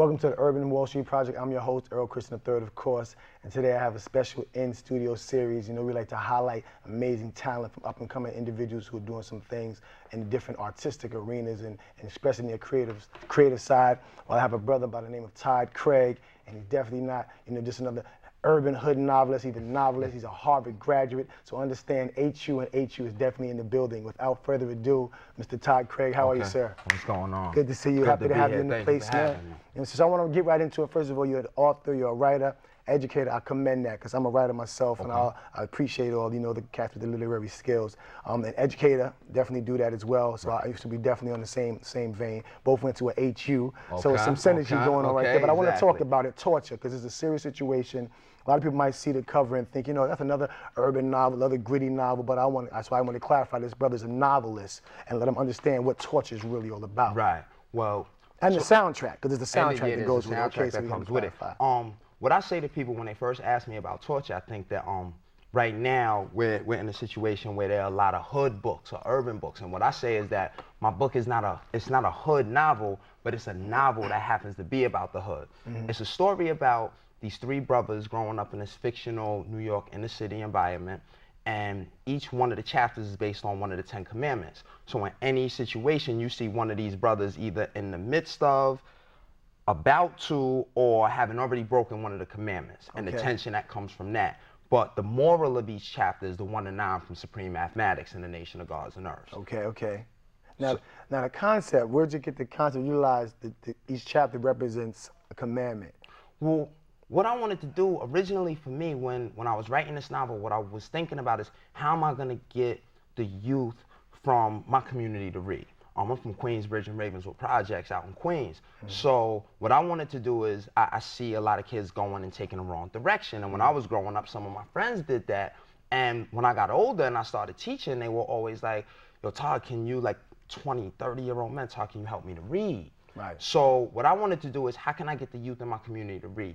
Welcome to the Urban Wall Street Project. I'm your host, Earl Christian III, of course, and today I have a special in-studio series. You know, we like to highlight amazing talent from up-and-coming individuals who are doing some things in different artistic arenas and expressing their creative side. Well, I have a brother by the name of Todd Craig, and he's definitely not, you know, just another urban hood novelist. He's a novelist. He's a Harvard graduate. So understand HU, and HU is definitely in the building. Without further ado, Mr. Todd Craig, how are you, sir? What's going on? Good to see you. Happy to have you in the place, man. And so I want to get right into it. First of all, you're an author, you're a writer, educator. I commend that because I'm a writer myself, and I appreciate all, you know, the cats with the literary skills. An educator, definitely do that as well. So I used to be definitely on the same vein. Both went to a HU, so some synergy going on right there. But I want to talk about it, Torcha, because it's a serious situation. A lot of people might see the cover and think, you know, that's another urban novel, another gritty novel, but that's why I want to clarify this brother's a novelist and let him understand what Torcha is really all about. Right, well. And the soundtrack, because it's the soundtrack that goes with it. Okay, so comes with it. What I say to people when they first ask me about Torcha, I think that right now we're in a situation where there are a lot of hood books or urban books, and what I say is that my book is not a hood novel, but it's a novel that happens to be about the hood. It's a story about these three brothers growing up in this fictional New York inner city environment, and each one of the chapters is based on one of the 10 commandments. So in any situation, you see one of these brothers either in the midst of, about to, or having already broken one of the commandments, and the tension that comes from that. But the moral of each chapter is the 1 to 9 from Supreme Mathematics in the Nation of Gods and Earths. Okay. Now the concept, where'd you get the concept? You realize that each chapter represents a commandment. Well, what I wanted to do originally for me when I was writing this novel, what I was thinking about is how am I going to get the youth from my community to read? I'm from Queensbridge and Ravenswood Projects out in Queens. So what I wanted to do is I see a lot of kids going and taking the wrong direction. And when I was growing up, some of my friends did that. And when I got older and I started teaching, they were always like, yo, Todd, can you, like 20, 30-year-old men, Todd, can you help me to read? Right. So what I wanted to do is how can I get the youth in my community to read?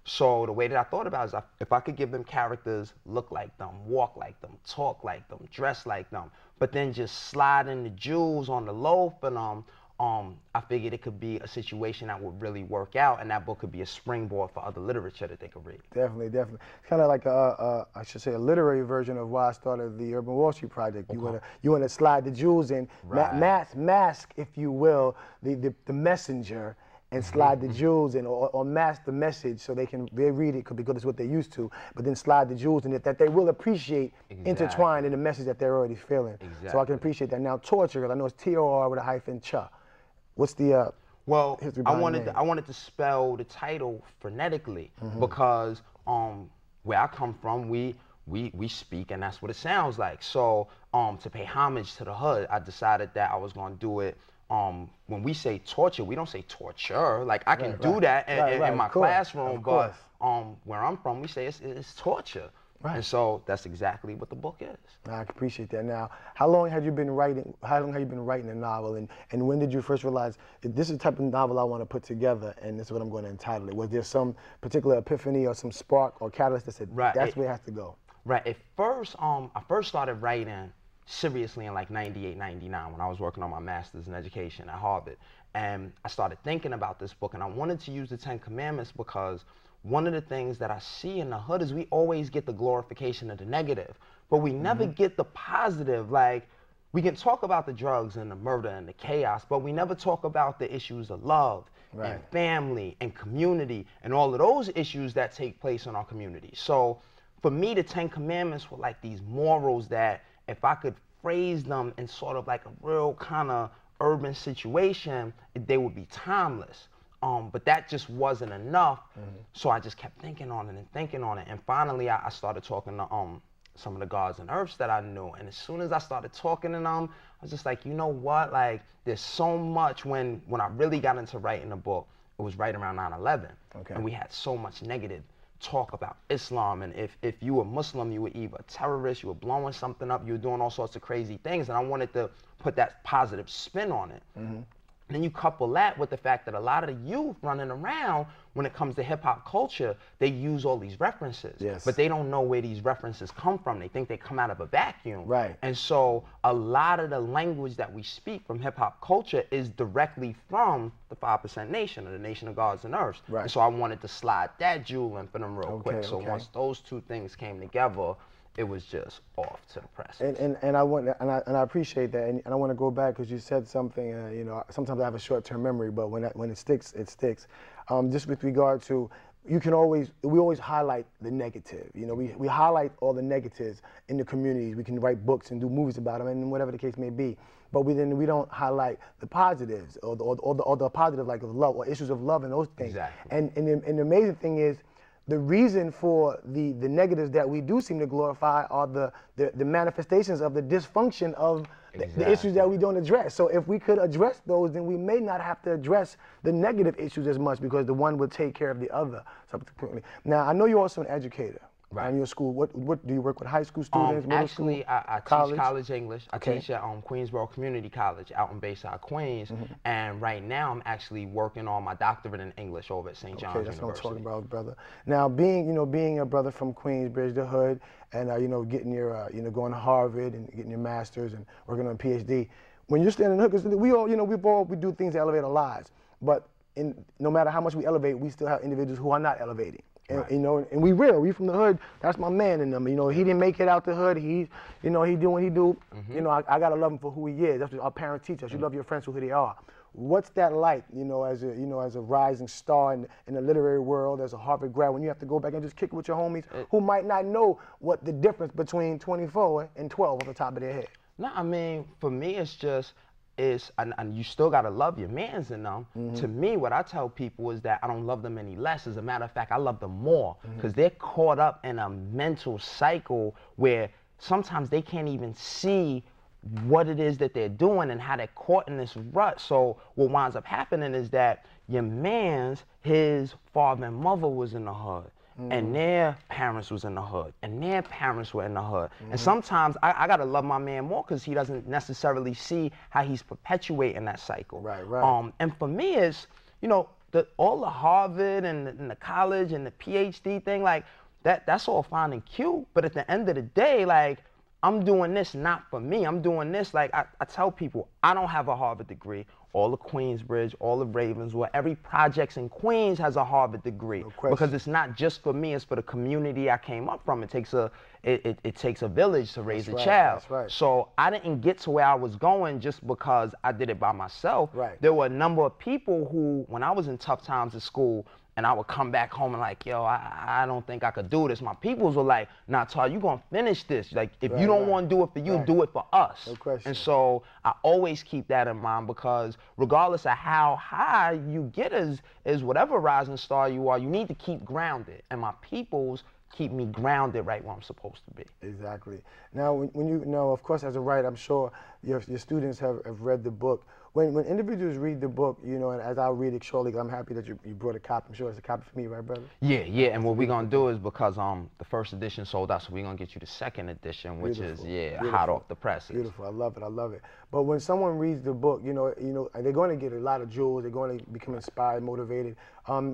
So the way that I thought about it is if I could give them characters, look like them, walk like them, talk like them, dress like them, but then just slide in the jewels on the loaf, and I figured it could be a situation that would really work out, and that book could be a springboard for other literature that they could read. Definitely. It's kind of like I should say a literary version of why I started the Urban Wall Street Project. You want to slide the jewels in, mask, if you will, the messenger, and slide the jewels in, or mask the message so they read it because it's what they're used to, but then slide the jewels in it that they will appreciate intertwined in the message that they're already feeling. So I can appreciate that. Now, Torcha, because I know it's T-O-R with a hyphen, cha. What's the history behind the name? I wanted to spell the title phonetically because where I come from, we speak and that's what it sounds like. So to pay homage to the hood, I decided that I was going to do it. When we say torture, we don't say torture. Like I can do that in my classroom, but where I'm from, we say it's torture. Right. And so that's exactly what the book is. I appreciate that. Now, how long have you been writing a novel, and when did you first realize this is the type of novel I want to put together, and this is what I'm going to entitle it? Was there some particular epiphany or some spark or catalyst that said that's where it has to go? Right. At first, I first started writing seriously in like 98, 99 when I was working on my master's in education at Harvard. And I started thinking about this book, and I wanted to use the 10 Commandments because one of the things that I see in the hood is we always get the glorification of the negative, but we never get the positive. Like, we can talk about the drugs and the murder and the chaos, but we never talk about the issues of love and family and community and all of those issues that take place in our community. So for me, the 10 Commandments were like these morals that if I could phrase them in sort of like a real kind of urban situation, they would be timeless. But that just wasn't enough. So I just kept thinking on it. And finally, I started talking to some of the gods and earths that I knew. And as soon as I started talking to them, I was just like, you know what? Like, there's so much. When I really got into writing a book, it was right around 9/11. And we had so much negative talk about Islam, and if you were Muslim, you were either a terrorist, you were blowing something up, you were doing all sorts of crazy things, and I wanted to put that positive spin on it. Then you couple that with the fact that a lot of the youth running around, when it comes to hip hop culture, they use all these references, Yes. but they don't know where these references come from. They think they come out of a vacuum. Right. And so a lot of the language that we speak from hip hop culture is directly from the 5% Nation, or the Nation of Gods and Earths. Right. And so I wanted to slide that jewel in for them real quick. So okay. once those two things came together, it was just off to the press. And I appreciate that, and I want to go back because you said something. You know, sometimes I have a short-term memory, but when it sticks, it sticks. Just with regard to, we always highlight the negative. You know, we highlight all the negatives in the communities. We can write books and do movies about them, and whatever the case may be. But we don't highlight the positives or the positive, like of love or issues of love and those things. Exactly. And the amazing thing is, the reason for the negatives that we do seem to glorify are the manifestations of the dysfunction of the issues that we don't address. So if we could address those, then we may not have to address the negative issues as much, because the one will take care of the other subsequently. Now, I know you're also an educator. Right. In your school, what do you work with? High school students, middle school? Actually, I teach college English. I teach at Queensboro Community College out in Bayside, Queens. And right now, I'm actually working on my doctorate in English over at St. John's University. That's what I'm talking about, brother. Now, being a brother from Queensbridge, the hood, and getting your, going to Harvard and getting your master's and working on a PhD. When you're standing in the hood, because we all, we do things to elevate our lives. But no matter how much we elevate, we still have individuals who are not elevating. And, right. And we from the hood. That's my man in them. He didn't make it out the hood. He do what he do. I gotta love him for who he is. That's what our parents teach us. You love your friends for who they are. What's that like? As a rising star in the literary world, as a Harvard grad, when you have to go back and just kick it with your homies who might not know what the difference between 24 and 12 off the top of their head. No, I mean, for me, it's just. And you still gotta love your mans in them. To me, what I tell people is that I don't love them any less. As a matter of fact, I love them more, because they're caught up in a mental cycle where sometimes they can't even see what it is that they're doing and how they're caught in this rut. So what winds up happening is that your mans, his father and mother was in the hood. And their parents was in the hood, and their parents were in the hood. And sometimes I gotta love my man more, because he doesn't necessarily see how he's perpetuating that cycle. Right. And for me, it's, all the Harvard and the college and the PhD thing, like that's all fine and cute. But at the end of the day, like, I'm doing this not for me. I'm doing this, like, I tell people, I don't have a Harvard degree. All of Queensbridge, all of Ravenswood, every projects in Queens has a Harvard degree. No, because it's not just for me, it's for the community I came up from. It takes a village to raise a child. That's right. So I didn't get to where I was going just because I did it by myself. Right. There were a number of people who, when I was in tough times at school, and I would come back home and like, yo, I don't think I could do this. My peoples were like, nah, Todd, you gonna finish this. Like, if you don't want to do it for you, do it for us. No question. And so I always keep that in mind, because regardless of how high you get as whatever rising star you are, you need to keep grounded. And my peoples keep me grounded right where I'm supposed to be. Exactly. Now, when of course, as a writer, I'm sure your students have read the book. When individuals read the book, and as I'll read it shortly, I'm happy that you brought a copy. I'm sure it's a copy for me, right, brother? Yeah. And what we're gonna do is, because the first edition sold out, so we're gonna get you the second edition, which is hot off the presses. Beautiful. I love it. But when someone reads the book, they're going to get a lot of jewels. They're going to become inspired, motivated,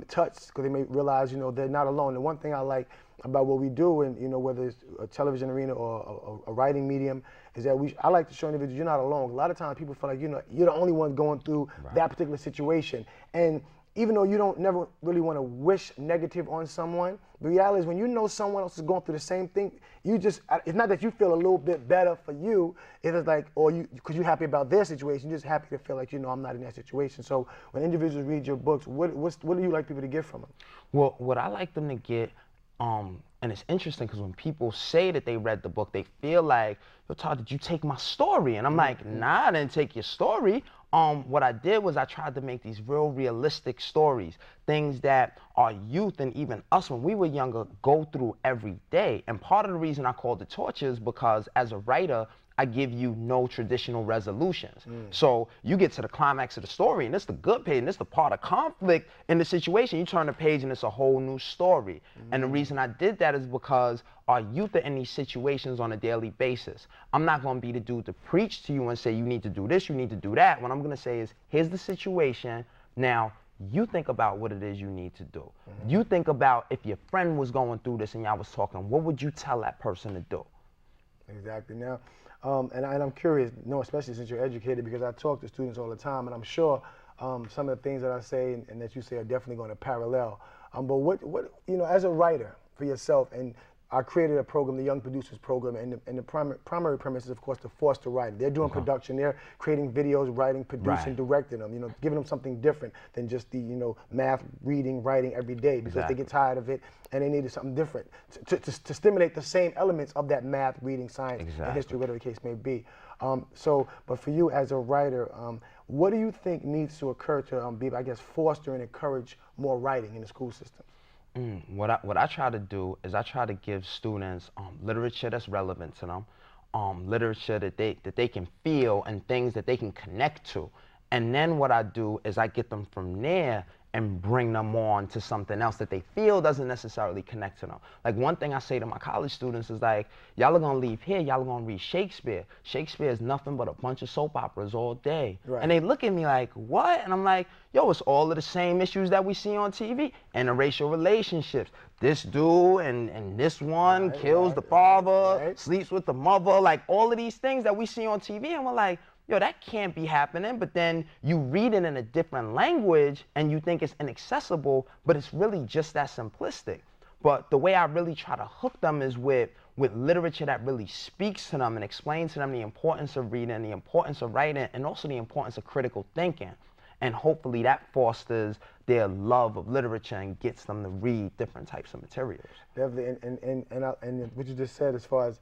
touched, because they may realize, they're not alone. The one thing I like about what we do, and whether it's a television arena or a writing medium, is that I like to show individuals you're not alone. A lot of times people feel like you're the only one going through that particular situation. And even though you don't never really want to wish negative on someone, the reality is when you know someone else is going through the same thing, it's not that you feel a little bit better for you, it's like, because you're happy about their situation, you're just happy to feel like, I'm not in that situation. So when individuals read your books, what do you like people to get from them? Well, what I like them to get, and it's interesting, because when people say that they read the book, they feel like, yo, Todd, did you take my story? And I'm like, nah, I didn't take your story. What I did was I tried to make these real realistic stories, things that our youth and even us when we were younger go through every day. And part of the reason I called it Torcha is because as a writer, I give you no traditional resolutions. So you get to the climax of the story, and it's the good page, and it's the part of conflict in the situation. You turn the page, and it's a whole new story. And the reason I did that is because our youth are in these situations on a daily basis. I'm not going to be the dude to preach to you and say, you need to do this, you need to do that. What I'm going to say is, here's the situation. Now, you think about what it is you need to do. You think about if your friend was going through this and y'all was talking, what would you tell that person to do? Exactly. Now, and I'm curious, especially since you're educated, because I talk to students all the time, and I'm sure some of the things that I say and that you say are definitely going to parallel. But what as a writer for yourself, and I created a program, the Young Producers Program, and the primary premise is, of course, to foster writing. They're doing production, they're creating videos, writing, producing, directing them, giving them something different than just the, math, reading, writing every day, because they get tired of it and they needed something different to stimulate the same elements of that math, reading, science, and history, whatever the case may be. But for you as a writer, what do you think needs to occur to be, I guess, foster and encourage more writing in the school system? What I try to do is I try to give students literature that's relevant to them, literature that they can feel and things that they can connect to. And then what I do is I get them from there and bring them on to something else that they feel doesn't necessarily connect to them. Like, one thing I say to my college students is, like, y'all are gonna leave here, y'all are gonna read Shakespeare. Shakespeare is nothing but a bunch of soap operas all day. And they look at me like, what? And I'm like, yo, it's all of the same issues that we see on TV. Interracial relationships. This dude and this one kills the father, sleeps with the mother, like all of these things that we see on TV, and we're like, yo, that can't be happening. But then you read it in a different language and you think it's inaccessible, but it's really just that simplistic. But the way I really try to hook them is with literature that really speaks to them and explains to them the importance of reading, the importance of writing, and also the importance of critical thinking. And hopefully that fosters their love of literature and gets them to read different types of materials. Definitely, and what you just said as far as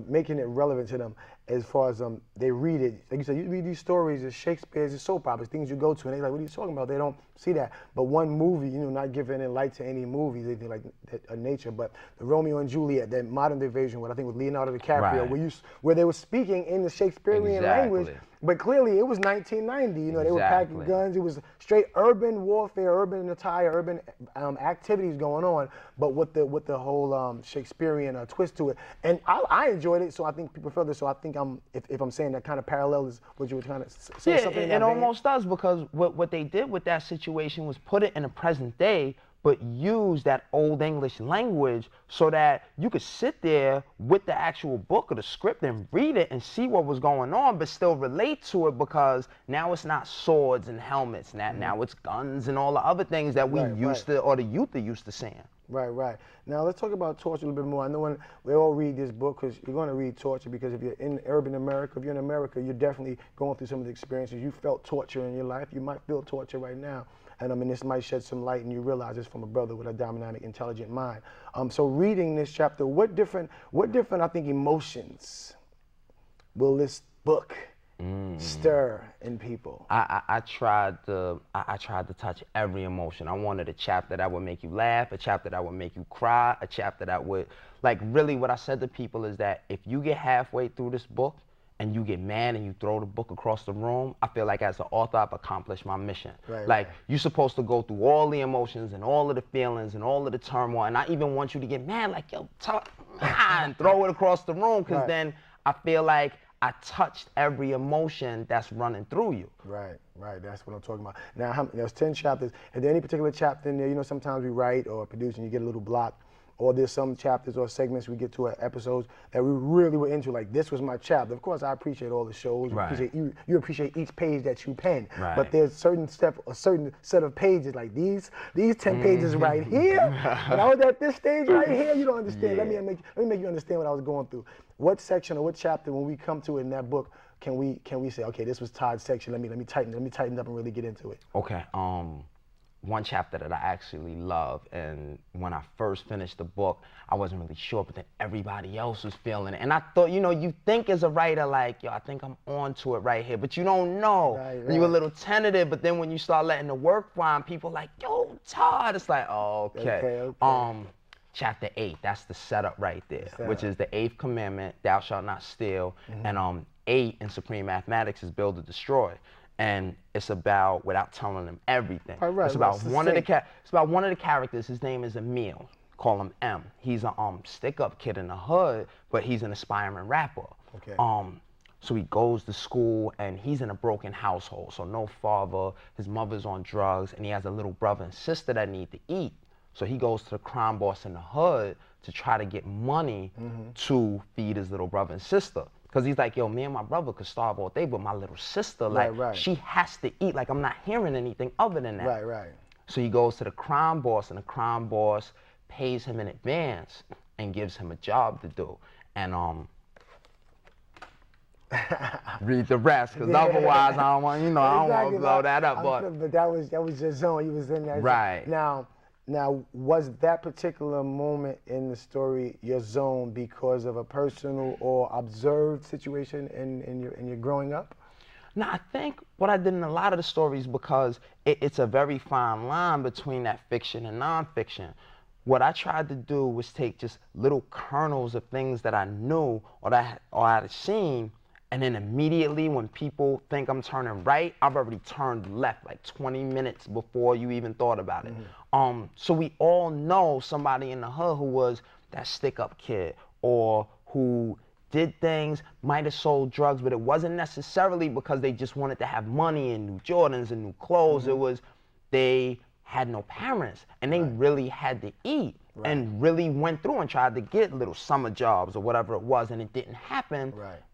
making it relevant to them, as far as they read it. Like you said, you read these stories, it's Shakespeare's, it's soap operas, things you go to, and they're like, what are you talking about? They don't see that. But one movie, not giving any light to any movies, anything like that, nature, but the Romeo and Juliet, that modern day version, what I think with Leonardo DiCaprio, where they were speaking in the Shakespearean language, but clearly it was 1990. They were packing guns. It was straight urban warfare, urban attire, urban activities going on, but with the whole Shakespearean twist to it. And I enjoyed it, so I think people felt it. So I think if I'm saying that kind of parallels what you were trying to say. Yeah, something it almost does, because what they did with that situation was put it in the present day, but use that old English language so that you could sit there with the actual book or the script and read it and see what was going on, but still relate to it, because now it's not swords and helmets. Now it's guns and all the other things that we used to, or the youth are used to seeing. Right. Now let's talk about Torcha a little bit more. I know when we all read this book, because you're going to read Torcha, because if you're in urban America, if you're in America, you're definitely going through some of the experiences. You felt torture in your life. You might feel torture right now. And this might shed some light, and you realize it's from a brother with a dynamic, intelligent mind. So reading this chapter, what different I think emotions will this book stir in people? I tried to touch every emotion. I wanted a chapter that would make you laugh, a chapter that would make you cry, a chapter that would, like, really what I said to people is that if you get halfway through this book and you get mad and you throw the book across the room, I feel like as an author, I've accomplished my mission. You're supposed to go through all the emotions and all of the feelings and all of the turmoil, and I even want you to get mad, like, yo, and throw it across the room, because then I feel like I touched every emotion that's running through you. Right. That's what I'm talking about. Now, there's 10 chapters. Is there any particular chapter in there? Sometimes we write or produce and you get a little block, or there's some chapters or segments we get to episodes that we really were into, like, this was my chapter. Of course, I appreciate all the shows. You appreciate each page that you pen. But there's a certain set of pages, like these 10 pages right here. When I was at this stage right here, you don't understand. Let me make you understand what I was going through. What section or what chapter, when we come to it in that book, can we say, okay, this was Todd's section. Let me tighten up and really get into it. Okay. One chapter that I actually love, and when I first finished the book, I wasn't really sure, but then everybody else was feeling it. And I thought, you think as a writer, like, yo, I think I'm onto it right here, but you don't know. You're a little tentative, but then when you start letting the work find, people like, yo, Todd, it's like, oh, okay. chapter 8, that's the setup right there, which is the 8th commandment, thou shalt not steal. And 8 in supreme mathematics is build or destroy. And it's about, without telling them everything, it's about one of the characters. His name is Emil. Call him M. He's a stick-up kid in the hood, but he's an aspiring rapper. Okay. So he goes to school, and he's in a broken household. So no father, his mother's on drugs, and he has a little brother and sister that need to eat. So he goes to the crime boss in the hood to try to get money to feed his little brother and sister. Because he's like, yo, me and my brother could starve all day, but my little sister, like, she has to eat. Like, I'm not hearing anything other than that. Right. So he goes to the crime boss, and the crime boss pays him in advance and gives him a job to do. And read the rest, because otherwise I don't want, I don't want to blow that up. But that was your zone. You was in that. Right. Now, was that particular moment in the story your zone because of a personal or observed situation in your growing up? No, I think what I did in a lot of the stories, because it's a very fine line between that fiction and nonfiction. What I tried to do was take just little kernels of things that I knew or I had seen, and then immediately when people think I'm turning right, I've already turned left like 20 minutes before you even thought about it. So we all know somebody in the hood who was that stick-up kid, or who did things, might have sold drugs, but it wasn't necessarily because they just wanted to have money and new Jordans and new clothes. It was they had no parents, and they really had to eat, and really went through and tried to get little summer jobs or whatever it was, and it didn't happen.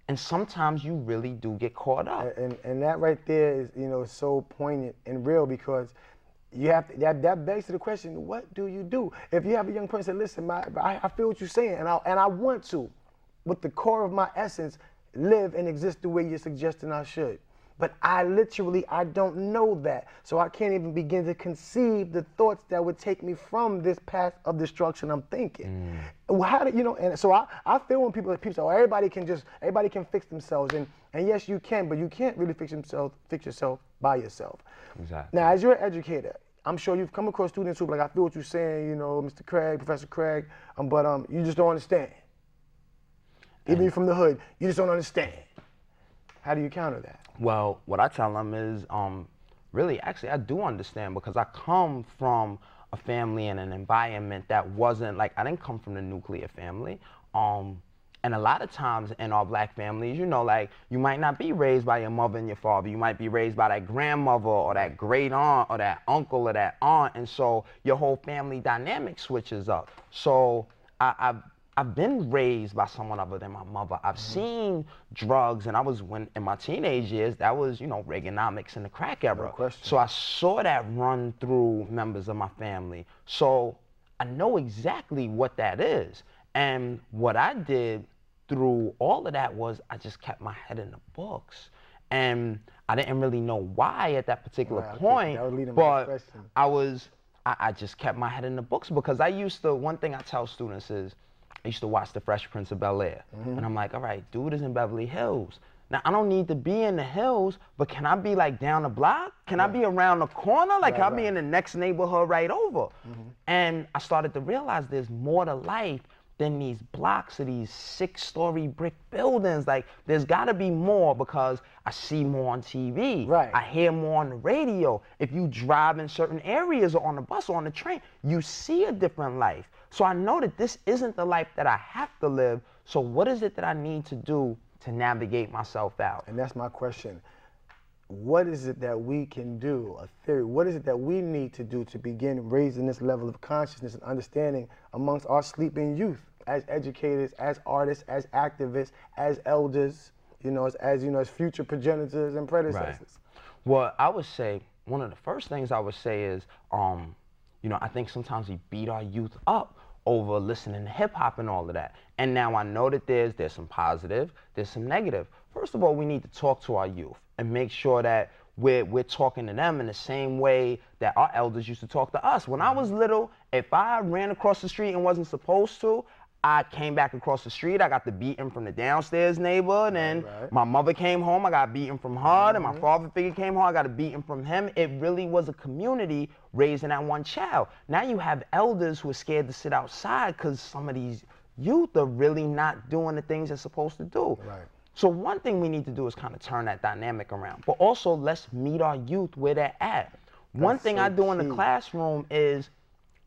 And sometimes you really do get caught up. And that right there is, so poignant and real, because you have to, that begs to the question, what do you do? If you have a young person, listen, I feel what you're saying, and I want to, with the core of my essence, live and exist the way you're suggesting I should. But I don't know that. So I can't even begin to conceive the thoughts that would take me from this path of destruction I'm thinking. How do and so I feel when people say, oh, everybody can fix themselves. And yes, you can, but you can't really fix yourself by yourself. Exactly. Now, as you're an educator, I'm sure you've come across students who are like, I feel what you're saying, Mr. Craig, Professor Craig, but you just don't understand. Even from the hood, you just don't understand. How do you counter that? Well, what I tell them is, really, actually, I do understand, because I come from a family and an environment that wasn't, like, I didn't come from the nuclear family. And a lot of times in our black families, like, you might not be raised by your mother and your father. You might be raised by that grandmother or that great aunt or that uncle or that aunt. And so your whole family dynamic switches up. So I've been raised by someone other than my mother. I've seen drugs, and in my teenage years, that was, Reaganomics and the crack era. No question. So I saw that run through members of my family. So I know exactly what that is. And what I did through all of that was I just kept my head in the books. And I didn't really know why at that particular point, but I just kept my head in the books, because one thing I tell students is, I used to watch The Fresh Prince of Bel-Air. And I'm like, all right, dude is in Beverly Hills. Now, I don't need to be in the hills, but can I be like down the block? Can I be around the corner? Like, can I be in the next neighborhood right over? And I started to realize there's more to life than these blocks of these 6-story brick buildings. Like, there's gotta be more, because I see more on TV. I hear more on the radio. If you drive in certain areas or on the bus or on the train, you see a different life. So I know that this isn't the life that I have to live. So what is it that I need to do to navigate myself out? And that's my question. What is it that we can do, a theory, what is it that we need to do to begin raising this level of consciousness and understanding amongst our sleeping youth, as educators, as artists, as activists, as elders, as future progenitors and predecessors? Well, I would say, one of the first things I would say is, I think sometimes we beat our youth up over listening to hip hop and all of that. And now I know that there's some positive, there's some negative. First of all, we need to talk to our youth and make sure that we're talking to them in the same way that our elders used to talk to us. When I was little, if I ran across the street and wasn't supposed to, I came back across the street, I got the beating from the downstairs neighbor, and then my mother came home, I got beaten from her, and my father figure came home, I got a beating from him. It really was a community raising that one child. Now you have elders who are scared to sit outside because some of these youth are really not doing the things they're supposed to do. Right. So one thing we need to do is kind of turn that dynamic around, but also let's meet our youth where they're at. One thing I do in the classroom is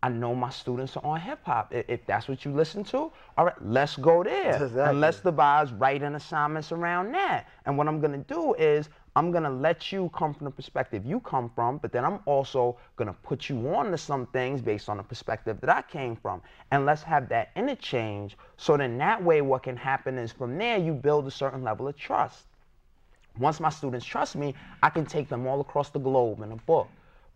I know my students are on hip hop. If that's what you listen to, all right, let's go there. Exactly. And let's devise writing assignments around that. And what I'm gonna do is I'm gonna let you come from the perspective you come from, but then I'm also gonna put you on to some things based on the perspective that I came from. And let's have that interchange, so then that way what can happen is from there you build a certain level of trust. Once my students trust me, I can take them all across the globe in a book.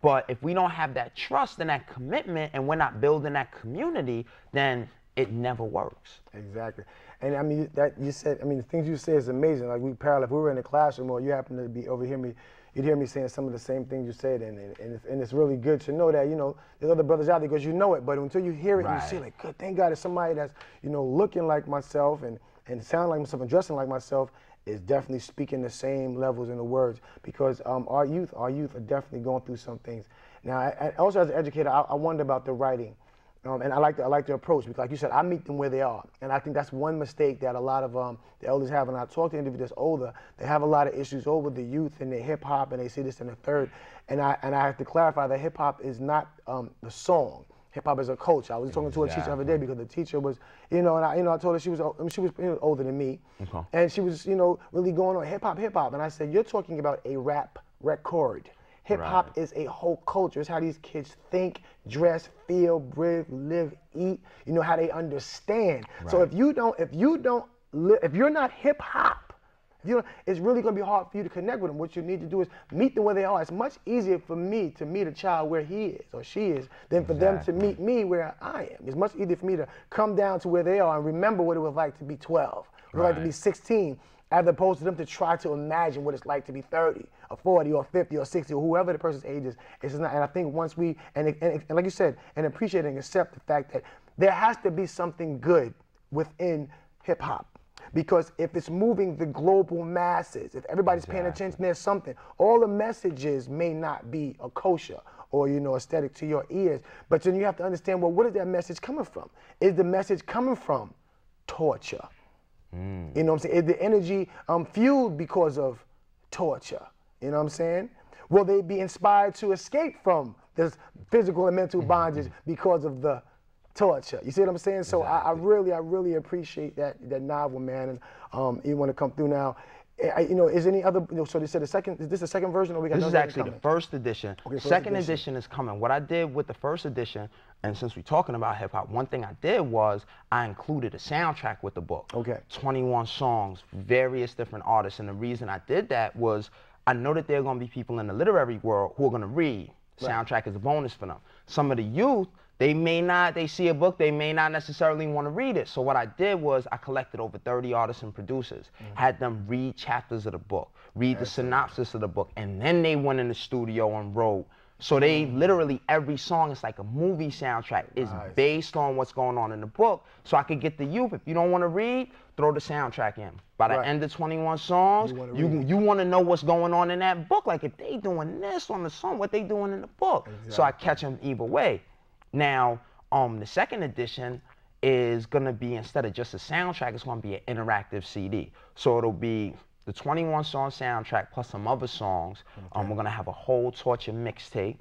But if we don't have that trust and that commitment and we're not building that community, then it never works. Exactly. And I mean, that you said, I mean, the things you say is amazing. Like we parallel, if we were in the classroom or you happen to be over here, you'd hear me saying some of the same things you said. And it's really good to know that, you know, there's other brothers out there because you know it. But until you hear it, you see like, good, thank God it's somebody that's, you know, looking like myself and sounding like myself and dressing like myself, is definitely speaking the same levels in the words, because our youth are definitely going through some things. Now, I also as an educator, I wonder about the writing, and I like the approach, because like you said, I meet them where they are, and I think that's one mistake that a lot of the elders have. And I talk to individuals older, they have a lot of issues over the youth and their hip hop, and they see this in the third, and I have to clarify that hip hop is not the song. Hip hop is a culture. I was talking to a teacher the other day because the teacher was, you know, and I told her she was older than me, and she was, you know, really going on hip hop, and I said, you're talking about a rap record. Hip hop is a whole culture. It's how these kids think, dress, feel, breathe, live, eat. You know, how they understand. So if you're not hip hop, it's really going to be hard for you to connect with them. What you need to do is meet them where they are. It's much easier for me to meet a child where he is or she is than for them to meet me where I am. It's much easier for me to come down to where they are and remember what it was like to be 12, what it was like to be 16, as opposed to them to try to imagine what it's like to be 30 or 40 or 50 or 60 or whoever the person's age is. It's not, and I think once we, and like you said, and appreciate and accept the fact that there has to be something good within hip hop. Because if it's moving the global masses, if everybody's paying attention, there's something. All the messages may not be a kosher or, you know, aesthetic to your ears, but then you have to understand, well, what is that message coming from? Is the message coming from Torcha? You know what I'm saying? Is the energy fueled because of Torcha? You know what I'm saying? Will they be inspired to escape from this physical and mental bondage because of the Torcha? You see what I'm saying? So I really appreciate that novel, man. And you want to come through now. You know, is any other? You know, so they said is this the second version, or we got? This is actually the first edition. Okay, second edition is coming. What I did with the first edition, and since we're talking about hip hop, one thing I did was I included a soundtrack with the book. Okay. 21 songs, various different artists, and the reason I did that was I know that there are going to be people in the literary world who are going to read. Soundtrack is a bonus for them. Some of the youth, they see a book, they may not necessarily want to read it. So what I did was I collected over 30 artists and producers, had them read chapters of the book, read the synopsis of the book, and then they went in the studio and wrote. So they literally, every song is like a movie soundtrack. It's based on what's going on in the book. So I could get the youth, if you don't want to read, throw the soundtrack in. By the end of 21 songs, you want to know what's going on in that book. Like if they doing this on the song, what they doing in the book. So I catch them either way. Now, the second edition is going to be, instead of just a soundtrack, it's going to be an interactive CD. So it'll be the 21 song soundtrack plus some other songs. We're going to have a whole Torcha mixtape.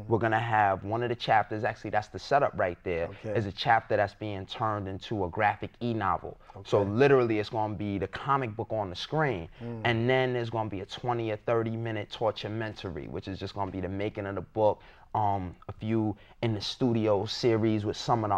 We're going to have one of the chapters, actually that's the setup right there, is a chapter that's being turned into a graphic e-novel. So literally it's going to be the comic book on the screen. And then there's going to be a 20 or 30 minute Torcha-mentary, which is just going to be the making of the book, a few in the studio series with some of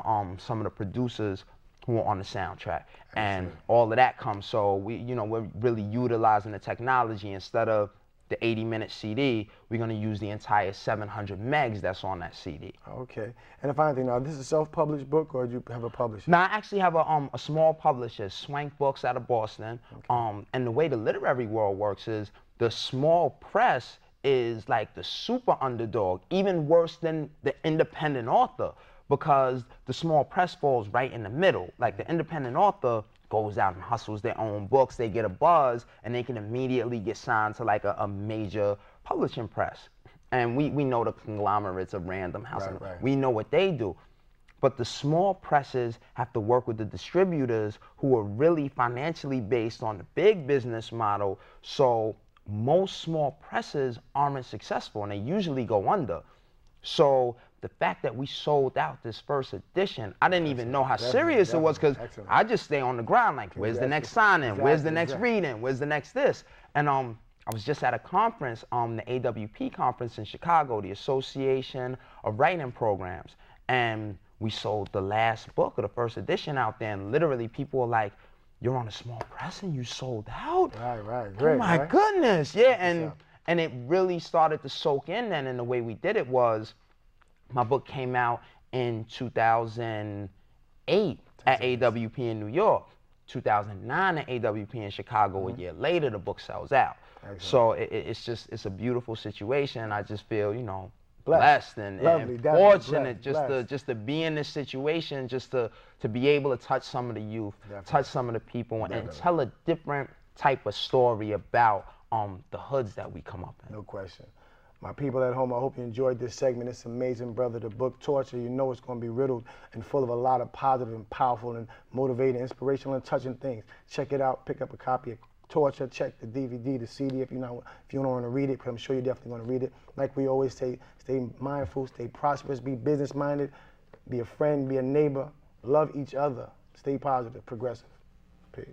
the producers who are on the soundtrack. And all of that comes, so we're really utilizing the technology. Instead of the 80-minute CD, we're going to use the entire 700 megs that's on that CD. Okay. And the final thing, now, this is a self-published book, or do you have a publisher? No, I actually have a small publisher, Swank Books out of Boston. And the way the literary world works is the small press is like the super underdog, even worse than the independent author. because the small press falls right in the middle. Like the independent author goes out and hustles their own books, they get a buzz, and they can immediately get signed to like a major publishing press. And we know the conglomerates of Random House. Right. We know what they do. But the small presses have to work with the distributors who are really financially based on the big business model. So most small presses aren't successful and they usually go under. So the fact that we sold out this first edition, I didn't even know how serious it was, because I just stay on the ground like, where's the next signing? Where's the next reading? Where's the next this? And I was just at a conference, the AWP conference in Chicago, the Association of Writing Programs. And we sold the last book of the first edition out there, and literally people were like, you're on a small press and you sold out? Right. Great, oh my goodness, yeah. And it really started to soak in then, and the way we did it was, my book came out in 2008 at AWP in New York. 2009 at AWP in Chicago. A year later, the book sells out. Excellent. So it's a beautiful situation. I just feel, you know, blessed and fortunate just to be in this situation, just to be able to touch some of the youth, touch some of the people, and tell a different type of story about the hoods that we come up in. No question. My people at home, I hope you enjoyed this segment. It's amazing, brother. The book, Torcha, you know it's going to be riddled and full of a lot of positive and powerful and motivating, inspirational and touching things. Check it out. Pick up a copy of Torcha. Check the DVD, the CD if you don't want to read it, because I'm sure you're definitely going to read it. Like we always say, stay mindful, stay prosperous, be business-minded, be a friend, be a neighbor, love each other, stay positive, progressive. Peace.